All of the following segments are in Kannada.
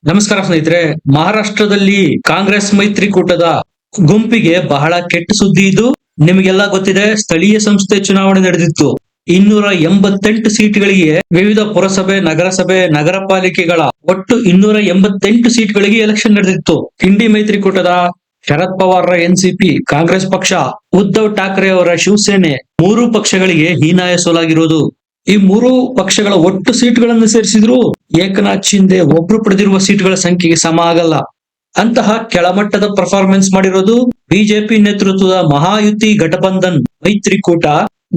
ನಮಸ್ಕಾರ ಸ್ನೇಹಿತರೆ. ಮಹಾರಾಷ್ಟ್ರದಲ್ಲಿ ಕಾಂಗ್ರೆಸ್ ಮೈತ್ರಿಕೂಟದ ಗುಂಪಿಗೆ ಬಹಳ ಕೆಟ್ಟ ಸುದ್ದಿ ಇದು. ನಿಮಗೆಲ್ಲ ಗೊತ್ತಿದೆ, ಸ್ಥಳೀಯ ಸಂಸ್ಥೆ ಚುನಾವಣೆ ನಡೆದಿತ್ತು. 288 ಸೀಟ್ಗಳಿಗೆ ವಿವಿಧ ಪುರಸಭೆ, ನಗರಸಭೆ, ನಗರ ಪಾಲಿಕೆಗಳ ಒಟ್ಟು 288 ಸೀಟ್ಗಳಿಗೆ ಎಲೆಕ್ಷನ್ ನಡೆದಿತ್ತು. ಇಂಡಿ ಮೈತ್ರಿಕೂಟದ ಶರದ್ ಪವಾರ್ರ ಎನ್ಸಿಪಿ, ಕಾಂಗ್ರೆಸ್ ಪಕ್ಷ, ಉದ್ಧವ್ ಠಾಕ್ರೆ ಅವರ ಶಿವಸೇನೆ ಮೂರು ಪಕ್ಷಗಳಿಗೆ ಹೀನಾಯ ಸೋಲಾಗಿರುವುದು. ಈ ಮೂರು ಪಕ್ಷಗಳ ಒಟ್ಟು ಸೀಟ್ಗಳನ್ನು ಸೇರಿಸಿದ್ರು ಏಕನಾಥ್ ಶಿಂದೆ ಒಬ್ರು ಪಡೆದಿರುವ ಸೀಟ್ಗಳ ಸಂಖ್ಯೆಗೆ ಸಮ ಆಗಲ್ಲ. ಅಂತಹ ಕೆಳಮಟ್ಟದ ಪರ್ಫಾರ್ಮೆನ್ಸ್ ಮಾಡಿರೋದು ಬಿಜೆಪಿ ನೇತೃತ್ವದ ಮಹಾಯುತಿ ಘಟಬಂಧನ್ ಮೈತ್ರಿಕೂಟ.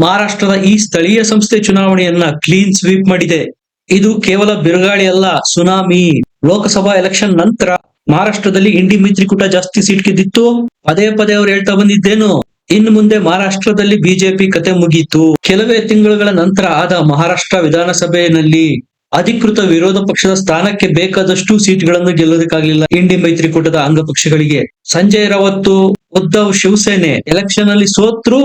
ಮಹಾರಾಷ್ಟ್ರದ ಈ ಸ್ಥಳೀಯ ಸಂಸ್ಥೆ ಚುನಾವಣೆಯನ್ನ ಕ್ಲೀನ್ ಸ್ವೀಪ್ ಮಾಡಿದೆ. ಇದು ಕೇವಲ ಬಿರುಗಾಳಿ ಅಲ್ಲ, ಸುನಾಮಿ. ಲೋಕಸಭಾ ಎಲೆಕ್ಷನ್ ನಂತರ ಮಹಾರಾಷ್ಟ್ರದಲ್ಲಿ ಇಂಡಿ ಮೈತ್ರಿಕೂಟ ಜಾಸ್ತಿ ಸೀಟ್ ಗೆದ್ದಿತ್ತು. ಪದೇ ಪದೇ ಅವ್ರು ಹೇಳ್ತಾ ಬಂದಿದ್ದೇನು, ಇನ್ನು ಮುಂದೆ ಮಹಾರಾಷ್ಟ್ರದಲ್ಲಿ ಬಿಜೆಪಿ ಕತೆ ಮುಗೀತು. ಕೆಲವೇ ತಿಂಗಳುಗಳ ನಂತರ ಆದ ಮಹಾರಾಷ್ಟ್ರ ವಿಧಾನಸಭೆಯಲ್ಲಿ ಅಧಿಕೃತ ವಿರೋಧ ಪಕ್ಷದ ಸ್ಥಾನಕ್ಕೆ ಬೇಕಾದಷ್ಟು ಸೀಟ್ಗಳನ್ನು ಗೆಲ್ಲೋದಕ್ಕಾಗಲಿಲ್ಲ ಇಂಡಿ ಮೈತ್ರಿಕೂಟದ ಅಂಗಪಕ್ಷಗಳಿಗೆ. ಸಂಜಯ್ ರಾವತ್, ಉದ್ಧವ್ ಶಿವಸೇನೆ ಎಲೆಕ್ಷನ್ ಅಲ್ಲಿ ಸೋತ್ರು.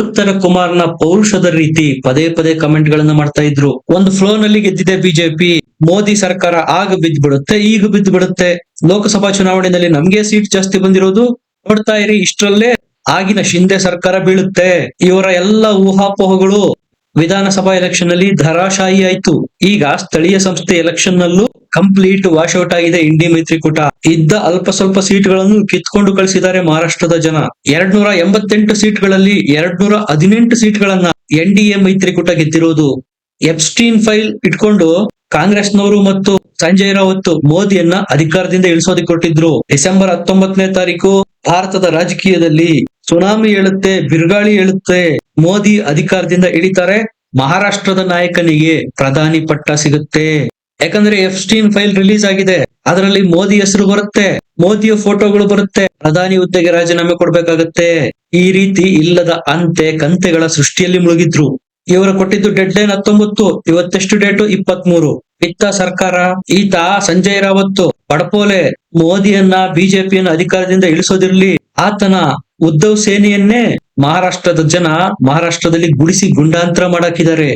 ಉತ್ತರ ಕುಮಾರ್ನ ಪೌರುಷದ ರೀತಿ ಪದೇ ಪದೇ ಕಮೆಂಟ್ ಗಳನ್ನ ಮಾಡ್ತಾ ಇದ್ರು. ಒಂದು ಫ್ಲೋ ನಲ್ಲಿ ಗೆದ್ದಿದೆ ಬಿಜೆಪಿ. ಮೋದಿ ಸರ್ಕಾರ ಆಗ ಬಿದ್ದು ಬಿಡುತ್ತೆ, ಈಗ ಬಿದ್ದು ಬಿಡುತ್ತೆ. ಲೋಕಸಭಾ ಚುನಾವಣೆಯಲ್ಲಿ ನಮ್ಗೆ ಸೀಟ್ ಜಾಸ್ತಿ ಬಂದಿರೋದು, ನೋಡ್ತಾ ಇರಿ, ಇಷ್ಟರಲ್ಲೇ ಆಗಿನ ಶಿಂದೆ ಸರ್ಕಾರ ಬೀಳುತ್ತೆ. ಇವರ ಎಲ್ಲ ಊಹಾಪೋಹಗಳು ವಿಧಾನಸಭಾ ಎಲೆಕ್ಷನ್ ಅಲ್ಲಿ ಧರಾಶಾಹಿ ಆಯ್ತು. ಈಗ ಸ್ಥಳೀಯ ಸಂಸ್ಥೆ ಎಲೆಕ್ಷನ್ ನಲ್ಲೂ ಕಂಪ್ಲೀಟ್ ವಾಶೌಟ್ ಆಗಿದೆ ಇಂಡಿ ಮೈತ್ರಿಕೂಟ. ಇದ್ದ ಅಲ್ಪ ಸ್ವಲ್ಪ ಸೀಟ್ಗಳನ್ನು ಕಿತ್ಕೊಂಡು ಕಳಿಸಿದ್ದಾರೆ ಮಹಾರಾಷ್ಟ್ರದ ಜನ. 288 ಸೀಟ್ಗಳಲ್ಲಿ 218 ಸೀಟ್ಗಳನ್ನ ಎನ್ಡಿಎ ಮೈತ್ರಿಕೂಟ ಗೆದ್ದಿರೋದು. ಎಪ್ಸ್ಟೀನ್ ಫೈಲ್ ಇಟ್ಕೊಂಡು ಕಾಂಗ್ರೆಸ್ನವರು ಮತ್ತು ಸಂಜಯ್ ರಾವತ್ ಮೋದಿಯನ್ನ ಅಧಿಕಾರದಿಂದ ಇಳಿಸೋದಕ್ಕೆ ಕೊಟ್ಟಿದ್ರು. ಡಿಸೆಂಬರ್ 19ನೇ ತಾರೀಕು ಭಾರತದ ರಾಜಕೀಯದಲ್ಲಿ ಸುನಾಮಿ ಹೇಳುತ್ತೆ, ಬಿರುಗಾಳಿ ಹೇಳುತ್ತೆ. ಮೋದಿ ಅಧಿಕಾರದಿಂದ ಇಳಿತಾರೆ, ಮಹಾರಾಷ್ಟ್ರದ ನಾಯಕನಿಗೆ ಪ್ರಧಾನಿ ಪಟ್ಟ ಸಿಗುತ್ತೆ. ಯಾಕಂದ್ರೆ ಎಪ್ಸ್ಟೀನ್ ಫೈಲ್ ರಿಲೀಸ್ ಆಗಿದೆ, ಅದರಲ್ಲಿ ಮೋದಿ ಹೆಸರು ಬರುತ್ತೆ, ಮೋದಿಯ ಫೋಟೋಗಳು ಬರುತ್ತೆ, ಪ್ರಧಾನಿ ಹುದ್ದೆಗೆ ರಾಜೀನಾಮೆ ಕೊಡ್ಬೇಕಾಗತ್ತೆ. ಈ ರೀತಿ ಇಲ್ಲದ ಅಂತೆ ಕಂತೆಗಳ ಸೃಷ್ಟಿಯಲ್ಲಿ ಮುಳುಗಿದ್ರು. ಇವರು ಕೊಟ್ಟಿದ್ದು ಡೆಡ್ ಲೈನ್ 19, ಇವತ್ತೆಷ್ಟು ಡೇಟು 23. ಇತ್ತ ಸರ್ಕಾರ, ಈತ ಸಂಜಯ್ ರಾವತ್ ಪಡಪೋಲೆ ಮೋದಿಯನ್ನ ಬಿಜೆಪಿಯನ್ನ ಅಧಿಕಾರದಿಂದ ಇಳಿಸೋದಿರ್ಲಿ, ಆತನ ಉದ್ಧವ್ ಸೇನೆಯನ್ನೇ ಮಹಾರಾಷ್ಟ್ರದ ಜನ ಮಹಾರಾಷ್ಟ್ರದಲ್ಲಿ ಗುಡಿಸಿ ಗುಂಡಾಂತರ ಮಾಡಾಕಿದ್ದಾರೆ.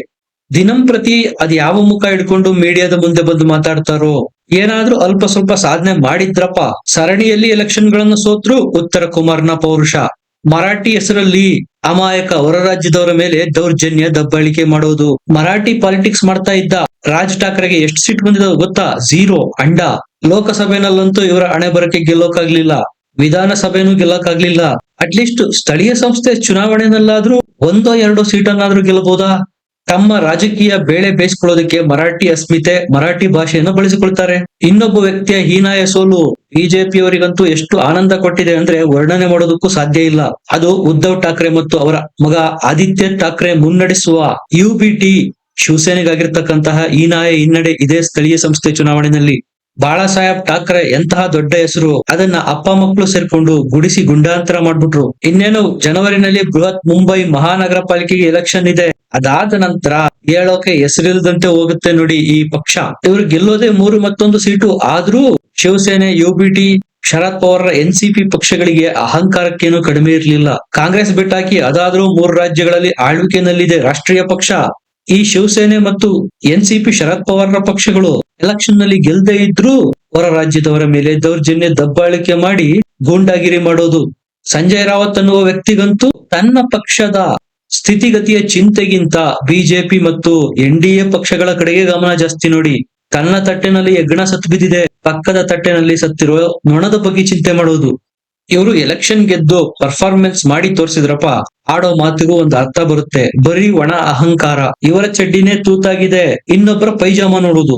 ದಿನಂಪ್ರತಿ ಅದ್ ಯಾವ ಮುಖ ಹಿಡ್ಕೊಂಡು ಮೀಡಿಯಾದ ಮುಂದೆ ಬಂದು ಮಾತಾಡ್ತಾರೋ. ಏನಾದ್ರೂ ಅಲ್ಪ ಸ್ವಲ್ಪ ಸಾಧನೆ ಮಾಡಿದ್ರಪ್ಪ. ಸರಣಿಯಲ್ಲಿ ಎಲೆಕ್ಷನ್ ಗಳನ್ನು ಸೋತ್ರು ಉತ್ತರ ಕುಮಾರ್ನ ಪೌರುಷ. ಮರಾಠಿ ಹೆಸರಲ್ಲಿ ಅಮಾಯಕ ಹೊರ ರಾಜ್ಯದವರ ಮೇಲೆ ದೌರ್ಜನ್ಯ, ದಬ್ಬಾಳಿಕೆ ಮಾಡೋದು. ಮರಾಠಿ ಪಾಲಿಟಿಕ್ಸ್ ಮಾಡ್ತಾ ಇದ್ದ ರಾಜ್ ಠಾಕ್ರೆಗೆ ಎಷ್ಟು ಸೀಟ್ ಬಂದಿದೆ ಗೊತ್ತಾ? 0 ಅಂಡ. ಲೋಕಸಭೆನಲ್ಲಂತೂ ಇವರ ಹಣೆ ಬರಕ್ಕೆ ಗೆಲ್ಲೋಕಾಗ್ಲಿಲ್ಲ, ವಿಧಾನಸಭೆನೂ ಗೆಲ್ಲಕ್ಕಾಗ್ಲಿಲ್ಲ. ಅಟ್ಲೀಸ್ಟ್ ಸ್ಥಳೀಯ ಸಂಸ್ಥೆ ಚುನಾವಣೆನಲ್ಲಾದ್ರೂ 1-2 ಸೀಟನ್ನಾದ್ರೂ ಗೆಲ್ಲಬಹುದಾ? ತಮ್ಮ ರಾಜಕೀಯ ಬೇಳೆ ಬೇಯಿಸ್ಕೊಳ್ಳೋದಕ್ಕೆ ಮರಾಠಿ ಅಸ್ಮಿತೆ, ಮರಾಠಿ ಭಾಷೆಯನ್ನು ಬಳಸಿಕೊಳ್ತಾರೆ. ಇನ್ನೊಬ್ಬ ವ್ಯಕ್ತಿಯ ಹೀನಾಯ ಸೋಲು ಬಿಜೆಪಿಯವರಿಗಂತೂ ಎಷ್ಟು ಆನಂದ ಕೊಟ್ಟಿದೆ ಅಂದ್ರೆ ವರ್ಣನೆ ಮಾಡೋದಕ್ಕೂ ಸಾಧ್ಯ ಇಲ್ಲ. ಅದು ಉದ್ಧವ್ ಠಾಕ್ರೆ ಮತ್ತು ಅವರ ಮಗ ಆದಿತ್ಯ ಠಾಕ್ರೆ ಮುನ್ನಡೆಸುವ ಯುಬಿಟಿ ಶಿವಸೇನೆಗಾಗಿರ್ತಕ್ಕಂತಹ ಹೀನಾಯ ಹಿನ್ನಡೆ ಇದೇ ಸ್ಥಳೀಯ ಸಂಸ್ಥೆ ಚುನಾವಣೆಯಲ್ಲಿ. ಬಾಳಾ ಸಾಹೇಬ್ ಠಾಕ್ರೆ ಎಂತಹ ದೊಡ್ಡ ಹೆಸರು, ಅದನ್ನ ಅಪ್ಪ ಮಕ್ಕಳು ಸೇರ್ಕೊಂಡು ಗುಡಿಸಿ ಗುಂಡಾಂತರ ಮಾಡ್ಬಿಟ್ರು. ಇನ್ನೇನು ಜನವರಿನಲ್ಲಿ ಬೃಹತ್ ಮುಂಬೈ ಮಹಾನಗರ ಪಾಲಿಕೆಗೆ ಎಲೆಕ್ಷನ್ ಇದೆ. ಅದಾದ ನಂತರ ಹೇಳೋಕೆ ಹೆಸರಿಲ್ದಂತೆ ಹೋಗುತ್ತೆ ನೋಡಿ ಈ ಪಕ್ಷ. ಇವರು ಗೆಲ್ಲೋದೇ 3 ಮತ್ತೊಂದು ಸೀಟು. ಆದ್ರೂ ಶಿವಸೇನೆ, ಯುಬಿಟಿ, ಶರದ್ ಪವಾರ್ರ ಎನ್ಸಿಪಿ ಪಕ್ಷಗಳಿಗೆ ಅಹಂಕಾರಕ್ಕೇನು ಕಡಿಮೆ ಇರಲಿಲ್ಲ. ಕಾಂಗ್ರೆಸ್ ಬಿಟ್ಟಾಕಿ ಅದಾದ್ರೂ 3 ರಾಜ್ಯಗಳಲ್ಲಿ ಆಳ್ವಿಕೆಯಲ್ಲಿದೆ ರಾಷ್ಟ್ರೀಯ ಪಕ್ಷ. ಈ ಶಿವಸೇನೆ ಮತ್ತು ಎನ್ಸಿಪಿ ಶರದ್ ಪವಾರ್ರ ಪಕ್ಷಗಳು ಎಲೆಕ್ಷನ್ ನಲ್ಲಿ ಗೆಲ್ಲದೆ ಇದ್ರೂ ಹೊರ ರಾಜ್ಯದವರ ಮೇಲೆ ದೌರ್ಜನ್ಯ, ದಬ್ಬಾಳಿಕೆ ಮಾಡಿ ಗೂಂಡಾಗಿರಿ ಮಾಡೋದು. ಸಂಜಯ್ ರಾವತ್ ಅನ್ನುವ ವ್ಯಕ್ತಿಗಂತೂ ತನ್ನ ಪಕ್ಷದ ಸ್ಥಿತಿಗತಿಯ ಚಿಂತೆಗಿಂತ ಬಿಜೆಪಿ ಮತ್ತು ಎನ್ಡಿಎ ಪಕ್ಷಗಳ ಕಡೆಗೆ ಗಮನ ಜಾಸ್ತಿ ನೋಡಿ. ತನ್ನ ತಟ್ಟೆನಲ್ಲಿ ಹೆಗ್ಗಣ ಸತ್ತು ಬಿದ್ದಿದೆ, ಪಕ್ಕದ ತಟ್ಟೆನಲ್ಲಿ ಸತ್ತಿರೋ ನೊಣದ ಬಗ್ಗೆ ಚಿಂತೆ ಮಾಡೋದು. ಇವರು ಎಲೆಕ್ಷನ್ ಗೆದ್ದು ಪರ್ಫಾರ್ಮೆನ್ಸ್ ಮಾಡಿ ತೋರಿಸಿದ್ರಪ್ಪ, ಆಡೋ ಮಾತಿಗೂ ಒಂದು ಅರ್ಥ ಬರುತ್ತೆ. ಬರೀ ಒಣ ಅಹಂಕಾರ. ಇವರ ಚಡ್ಡಿನೇ ತೂತಾಗಿದೆ, ಇನ್ನೊಬ್ಬರ ಪೈಜಾಮ ನೋಡುದು.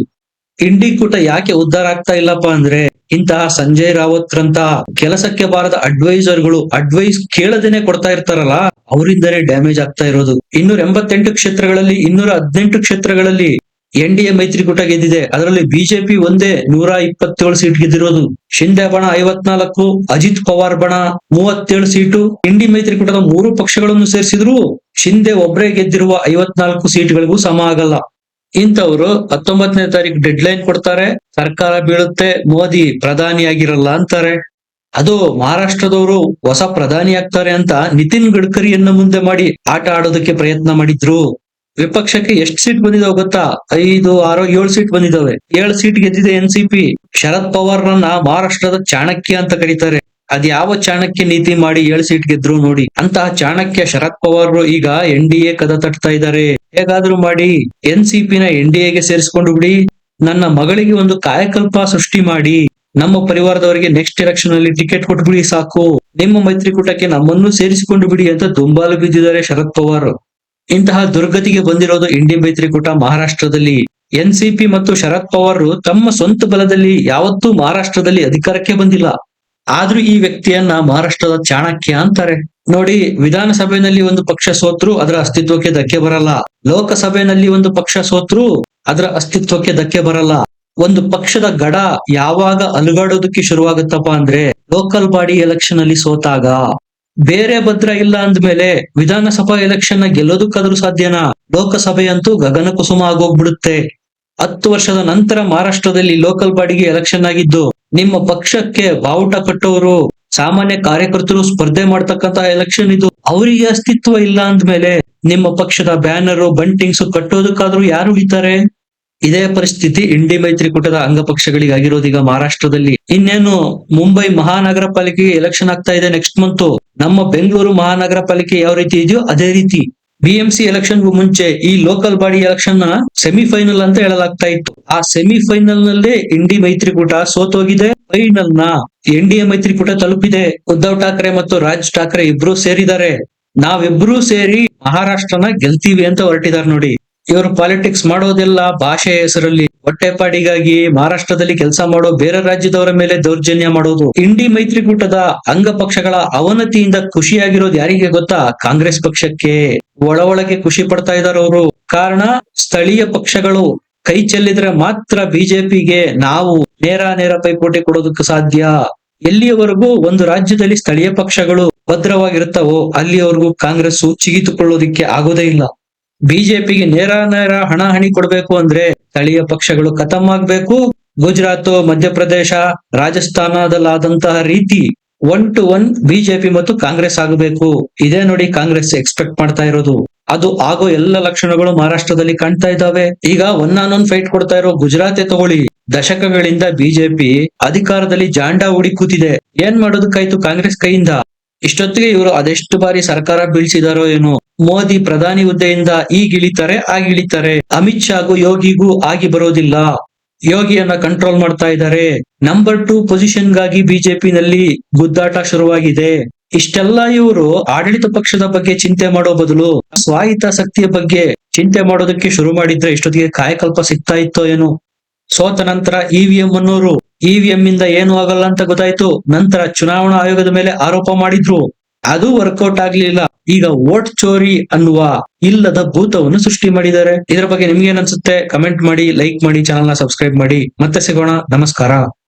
ಇಂಡಿ ಕೂಟ ಯಾಕೆ ಉದ್ಧಾರ ಆಗ್ತಾ ಇಲ್ಲಪ್ಪ ಅಂದ್ರೆ, ಇಂತಹ ಸಂಜಯ್ ರಾವತ್ ರಂತಹ ಕೆಲಸಕ್ಕೆ ಬಾರದ ಅಡ್ವೈಸರ್ಗಳು ಅಡ್ವೈಸ್ ಕೇಳದೇನೆ ಕೊಡ್ತಾ ಇರ್ತಾರಲ್ಲ, ಅವರಿಂದನೇ ಡ್ಯಾಮೇಜ್ ಆಗ್ತಾ ಇರೋದು. 288 ಕ್ಷೇತ್ರಗಳಲ್ಲಿ 218 ಕ್ಷೇತ್ರಗಳಲ್ಲಿ ಎನ್ಡಿಎ ಮೈತ್ರಿಕೂಟ ಗೆದ್ದಿದೆ. ಅದರಲ್ಲಿ ಬಿಜೆಪಿ ಒಂದೇ 127 ಸೀಟ್ ಗೆದ್ದಿರೋದು. ಶಿಂದೆ ಬಣ 54, ಅಜಿತ್ ಪವಾರ್ ಬಣ 37 ಸೀಟು. ಇಂಡಿ ಮೈತ್ರಿಕೂಟದ 3 ಪಕ್ಷಗಳನ್ನು ಸೇರಿಸಿದ್ರು ಶಿಂದೆ ಒಬ್ಬರೇ ಗೆದ್ದಿರುವ 54 ಸೀಟ್ಗಳಿಗೂ ಸಮ ಆಗಲ್ಲ. ಇಂಥವ್ರು 19ನೇ ತಾರೀಕು ಡೆಡ್ ಲೈನ್ ಕೊಡ್ತಾರೆ, ಸರ್ಕಾರ ಬೀಳುತ್ತೆ, ಮೋದಿ ಪ್ರಧಾನಿ ಆಗಿರಲ್ಲ ಅಂತಾರೆ. ಅದು ಮಹಾರಾಷ್ಟ್ರದವರು ಹೊಸ ಪ್ರಧಾನಿ ಆಗ್ತಾರೆ ಅಂತ ನಿತಿನ್ ಗಡ್ಕರಿಯನ್ನ ಮುಂದೆ ಮಾಡಿ ಆಟ ಆಡೋದಕ್ಕೆ ಪ್ರಯತ್ನ ಮಾಡಿದ್ರು. ವಿಪಕ್ಷಕ್ಕೆ ಎಷ್ಟು ಸೀಟ್ ಬಂದಿದಾವೆ ಗೊತ್ತಾ? 5, 6, 7 ಸೀಟ್ ಬಂದಿದಾವೆ. 7 ಸೀಟ್ ಗೆದ್ದಿದೆ ಎನ್ಸಿಪಿ. ಶರದ್ ಪವಾರ್ ರನ್ನ ಮಹಾರಾಷ್ಟ್ರದ ಚಾಣಕ್ಯ ಅಂತ ಕರೀತಾರೆ. ಅದ್ ಯಾವ ಚಾಣಕ್ಯ ನೀತಿ ಮಾಡಿ 7 ಸೀಟ್ ಗೆದ್ರು ನೋಡಿ. ಅಂತಹ ಚಾಣಕ್ಯ ಶರದ್ ಪವಾರ್ ಈಗ NDA ಕದ ತಟ್ತಾ ಇದ್ದಾರೆ. ಹೇಗಾದ್ರೂ ಮಾಡಿ ಎನ್ಸಿಪಿ ನ NDAಗೆ ಸೇರಿಸ್ಕೊಂಡು ಬಿಡಿ. ನನ್ನ ಮಗಳಿಗೆ ಒಂದು ಕಾಯಕಲ್ಪ ಸೃಷ್ಟಿ ಮಾಡಿ, ನಮ್ಮ ಪರಿವಾರದವರಿಗೆ ನೆಕ್ಸ್ಟ್ ಎಲೆಕ್ಷನ್ ಅಲ್ಲಿ ಟಿಕೆಟ್ ಕೊಟ್ಬಿಡಿ ಸಾಕು. ನಿಮ್ಮ ಮೈತ್ರಿಕೂಟಕ್ಕೆ ನಮ್ಮನ್ನು ಸೇರಿಸಿಕೊಂಡು ಬಿಡಿ ಅಂತ ದುಂಬಾಲು ಬಿದ್ದಿದ್ದಾರೆ ಶರದ್ ಪವಾರ್. ಇಂತಹ ದುರ್ಗತಿಗೆ ಬಂದಿರೋದು ಇಂಡಿ ಮೈತ್ರಿಕೂಟ ಮಹಾರಾಷ್ಟ್ರದಲ್ಲಿ. ಎನ್ಸಿಪಿ ಮತ್ತು ಶರದ್ ಪವಾರ್ ತಮ್ಮ ಸ್ವಂತ ಬಲದಲ್ಲಿ ಯಾವತ್ತೂ ಮಹಾರಾಷ್ಟ್ರದಲ್ಲಿ ಅಧಿಕಾರಕ್ಕೆ ಬಂದಿಲ್ಲ. ಆದ್ರೂ ಈ ವ್ಯಕ್ತಿಯನ್ನ ಮಹಾರಾಷ್ಟ್ರದ ಚಾಣಕ್ಯ ಅಂತಾರೆ. ನೋಡಿ, ವಿಧಾನಸಭೆಯಲ್ಲಿ ಒಂದು ಪಕ್ಷ ಸೋತ್ರು ಅದರ ಅಸ್ತಿತ್ವಕ್ಕೆ ಧಕ್ಕೆ ಬರಲ್ಲ. ಲೋಕಸಭೆಯಲ್ಲಿ ಒಂದು ಪಕ್ಷ ಸೋತ್ರು ಅದರ ಅಸ್ತಿತ್ವಕ್ಕೆ ಧಕ್ಕೆ ಬರಲ್ಲ. ಒಂದು ಪಕ್ಷದ ಗಡ ಯಾವಾಗ ಅಲುಗಾಡೋದಕ್ಕೆ ಶುರುವಾಗುತ್ತಪ್ಪ ಅಂದ್ರೆ ಲೋಕಲ್ ಬಾಡಿ ಎಲೆಕ್ಷನ್ ಅಲ್ಲಿ ಸೋತಾಗ. ಬೇರೆ ಭದ್ರ ಇಲ್ಲ ಅಂದ್ಮೇಲೆ ವಿಧಾನಸಭಾ ಎಲೆಕ್ಷನ್ ನ ಗೆಲ್ಲೋದಕ್ಕಾದ್ರೂ ಸಾಧ್ಯನಾ? ಲೋಕಸಭೆ ಅಂತೂ ಗಗನ ಕುಸುಮ ಆಗೋಗ್ಬಿಡುತ್ತೆ. 10 ವರ್ಷದ ನಂತರ ಮಹಾರಾಷ್ಟ್ರದಲ್ಲಿ ಲೋಕಲ್ ಬಾಡಿಗೆ ಎಲೆಕ್ಷನ್ ಆಗಿದ್ದು, ನಿಮ್ಮ ಪಕ್ಷಕ್ಕೆ ಬಾವುಟ ಕಟ್ಟೋರು ಸಾಮಾನ್ಯ ಕಾರ್ಯಕರ್ತರು ಸ್ಪರ್ಧೆ ಮಾಡ್ತಕ್ಕಂತ ಎಲೆಕ್ಷನ್ ಇದು. ಅವರಿಗೆ ಅಸ್ತಿತ್ವ ಇಲ್ಲ ಅಂದ್ಮೇಲೆ ನಿಮ್ಮ ಪಕ್ಷದ ಬ್ಯಾನರ್ ಬಂಟಿಂಗ್ಸ್ ಕಟ್ಟೋದಕ್ಕಾದ್ರೂ ಯಾರು ಉಳಿತಾರೆ? ಇದೇ ಪರಿಸ್ಥಿತಿ ಇಂಡಿ ಮೈತ್ರಿಕೂಟದ ಅಂಗಪಕ್ಷಗಳಿಗಾಗಿರೋದು ಈಗ ಮಹಾರಾಷ್ಟ್ರದಲ್ಲಿ. ಇನ್ನೇನು ಮುಂಬೈ ಮಹಾನಗರ ಪಾಲಿಕೆಗೆ ಎಲೆಕ್ಷನ್ ಆಗ್ತಾ ಇದೆ ನೆಕ್ಸ್ಟ್ ಮಂತ್. ನಮ್ಮ ಬೆಂಗಳೂರು ಮಹಾನಗರ ಪಾಲಿಕೆ ಯಾವ ರೀತಿ ಇದೆಯೋ ಅದೇ ರೀತಿ BMC ಎಲೆಕ್ಷನ್ಗೂ ಮುಂಚೆ ಈ ಲೋಕಲ್ ಬಾಡಿ ಎಲೆಕ್ಷನ್ ನ ಸೆಮಿಫೈನಲ್ ಅಂತ ಹೇಳಲಾಗ್ತಾ ಇತ್ತು. ಆ ಸೆಮಿಫೈನಲ್ ನಲ್ಲೇ ಇಂಡಿ ಮೈತ್ರಿಕೂಟ ಸೋತೋಗಿದೆ. ಫೈನಲ್ ನ NDA ಮೈತ್ರಿಕೂಟ ತಲುಪಿದೆ. ಉದ್ಧವ್ ಠಾಕ್ರೆ ಮತ್ತು ರಾಜ್ ಠಾಕ್ರೆ ಇಬ್ರು ಸೇರಿದ್ದಾರೆ. ನಾವಿಬ್ರು ಸೇರಿ ಮಹಾರಾಷ್ಟ್ರನ ಗೆಲ್ತೀವಿ ಅಂತ ಹೊರಟಿದ್ದಾರೆ ನೋಡಿ. ಇವರು ಪಾಲಿಟಿಕ್ಸ್ ಮಾಡೋದೆಲ್ಲ ಭಾಷೆಯ ಹೆಸರಲ್ಲಿ, ಹೊಟ್ಟೆಪಾಡಿಗಾಗಿ ಮಹಾರಾಷ್ಟ್ರದಲ್ಲಿ ಕೆಲಸ ಮಾಡೋ ಬೇರೆ ರಾಜ್ಯದವರ ಮೇಲೆ ದೌರ್ಜನ್ಯ ಮಾಡೋದು. ಇಂಡಿ ಮೈತ್ರಿಕೂಟದ ಅಂಗ ಪಕ್ಷಗಳ ಅವನತಿಯಿಂದ ಖುಷಿಯಾಗಿರೋದು ಯಾರಿಗೆ ಗೊತ್ತಾ? ಕಾಂಗ್ರೆಸ್ ಪಕ್ಷಕ್ಕೆ. ಒಳಗೆ ಖುಷಿ ಪಡ್ತಾ ಇದ್ದಾರೆ ಅವರು. ಕಾರಣ, ಸ್ಥಳೀಯ ಪಕ್ಷಗಳು ಕೈ ಚೆಲ್ಲಿದ್ರೆ ಮಾತ್ರ ಬಿಜೆಪಿಗೆ ನಾವು ನೇರ ಪೈಪೋಟಿ ಕೊಡೋದಕ್ಕೆ ಸಾಧ್ಯ. ಎಲ್ಲಿಯವರೆಗೂ ಒಂದು ರಾಜ್ಯದಲ್ಲಿ ಸ್ಥಳೀಯ ಪಕ್ಷಗಳು ಭದ್ರವಾಗಿರುತ್ತವೋ ಅಲ್ಲಿಯವರೆಗೂ ಕಾಂಗ್ರೆಸ್ ಚಿಗಿತುಕೊಳ್ಳೋದಿಕ್ಕೆ ಆಗೋದೇ ಇಲ್ಲ. ಬಿಜೆಪಿಗೆ ನೇರ ಹಣಾಹಣಿ ಕೊಡ್ಬೇಕು ಅಂದ್ರೆ ಸ್ಥಳೀಯ ಪಕ್ಷಗಳು ಖತಮ್ ಆಗ್ಬೇಕು. ಗುಜರಾತ್, ಮಧ್ಯಪ್ರದೇಶ, ರಾಜಸ್ಥಾನದಲ್ಲಾದಂತಹ ರೀತಿ 1 to 1 ಬಿಜೆಪಿ ಮತ್ತು ಕಾಂಗ್ರೆಸ್ ಆಗಬೇಕು. ಇದೇ ನೋಡಿ ಕಾಂಗ್ರೆಸ್ ಎಕ್ಸ್ಪೆಕ್ಟ್ ಮಾಡ್ತಾ ಇರೋದು. ಅದು ಆಗೋ ಎಲ್ಲ ಲಕ್ಷಣಗಳು ಮಹಾರಾಷ್ಟ್ರದಲ್ಲಿ ಕಾಣ್ತಾ ಇದ್ದಾವೆ. ಈಗ 1-on-1 ಫೈಟ್ ಕೊಡ್ತಾ ಇರೋ ಗುಜರಾತ್ ತಗೊಳ್ಳಿ. ದಶಕಗಳಿಂದ ಬಿಜೆಪಿ ಅಧಿಕಾರದಲ್ಲಿ ಜಾಂಡಾ ಹೂಡಿ ಕೂತಿದೆ. ಏನ್ ಮಾಡೋದಕ್ಕಾಯ್ತು ಕಾಂಗ್ರೆಸ್ ಕೈಯಿಂದ? ಇಷ್ಟೊತ್ತಿಗೆ ಇವರು ಅದೆಷ್ಟು ಬಾರಿ ಸರ್ಕಾರ ಬೀಳ್ಸಿದಾರೋ ಏನೋ. ಮೋದಿ ಪ್ರಧಾನಿ ಹುದ್ದೆಯಿಂದ ಈಗಿಳಿತಾರೆ ಆಗಿಳಿತಾರೆ. ಅಮಿತ್ ಶಾಗೂ ಯೋಗಿಗೂ ಆಗಿ ಬರೋದಿಲ್ಲ. ಯೋಗಿಯನ್ನ ಕಂಟ್ರೋಲ್ ಮಾಡ್ತಾ ಇದ್ದಾರೆ. ನಂಬರ್ 2 ಪೊಸಿಷನ್ಗಾಗಿ ಬಿಜೆಪಿನಲ್ಲಿ ಗುದ್ದಾಟ ಶುರುವಾಗಿದೆ. ಇಷ್ಟೆಲ್ಲ ಇವರು ಆಡಳಿತ ಪಕ್ಷದ ಬಗ್ಗೆ ಚಿಂತೆ ಮಾಡೋ ಬದಲು ಸ್ವಾಹಿತಾಸಕ್ತಿಯ ಬಗ್ಗೆ ಚಿಂತೆ ಮಾಡೋದಕ್ಕೆ ಶುರು ಮಾಡಿದ್ರೆ ಇಷ್ಟೊತ್ತಿಗೆ ಕಾಯಕಲ್ಪ ಸಿಗ್ತಾ ಇತ್ತೋ ಏನೋ. ಸೋತ ನಂತರ EVM ಅನ್ನೋರು EVM ಇಂದ ಏನು ಆಗಲ್ಲ ಅಂತ ಗೊತ್ತಾಯ್ತು. ನಂತರ ಚುನಾವಣಾ ಆಯೋಗದ ಮೇಲೆ ಆರೋಪ ಮಾಡಿದ್ರು, ಅದು ವರ್ಕೌಟ್ ಆಗ್ಲಿಲ್ಲ. ಈಗ ವೋಟ್ ಚೋರಿ ಅನ್ನುವ ಇಲ್ಲದ ಭೂತವನ್ನು ಸೃಷ್ಟಿ ಮಾಡಿದ್ದಾರೆ. ಇದರ ಬಗ್ಗೆ ನಿಮ್ಗೆ ಏನ್ ಅನ್ಸುತ್ತೆ? ಕಮೆಂಟ್ ಮಾಡಿ, ಲೈಕ್ ಮಾಡಿ, ಚಾನಲ್ ನ ಸಬ್ಸ್ಕ್ರೈಬ್ ಮಾಡಿ. ಮತ್ತೆ ಸಿಗೋಣ. ನಮಸ್ಕಾರ.